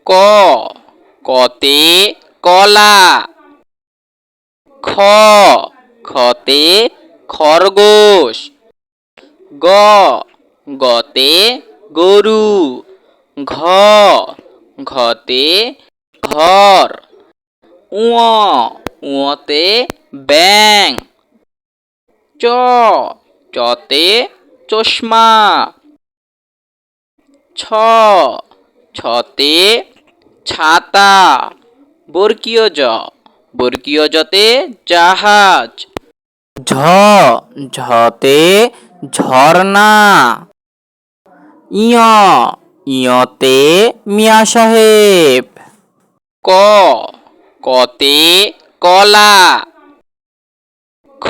ক কতে কলা। খ খতে খরগোশ। গ গতে গরু। ঘ ঘতে ঘর। ঙ ঙতে ব্যাঙ। চ চতে চশমা। ছ ছতে ছাতা। বর্গীয় জ বর্গীয় জতে জাহাজ। ঝ ঝতে ঝর্ণা। ইয় ইয়তে মিয়া সাহেব। ক কতে কলা। খ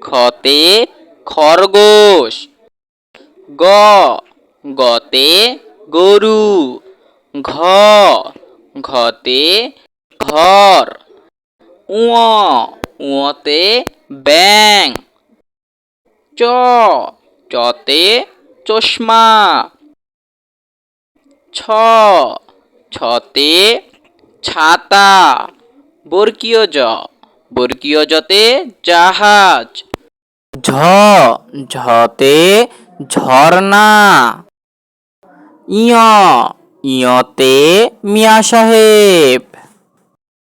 খতে খরগোশ। গ গতে গরু। ঘ ঘতে ঘর। ঙ ঙতে ব্যাঙ। চ চতে চশমা। ছ ছতে ছাতা। বর্গীয় জ বর্গীয় জতে জাহাজ। ঝ ঝতে ঝর্ণা। ইয় ইয়তে মিয়া সাহেব।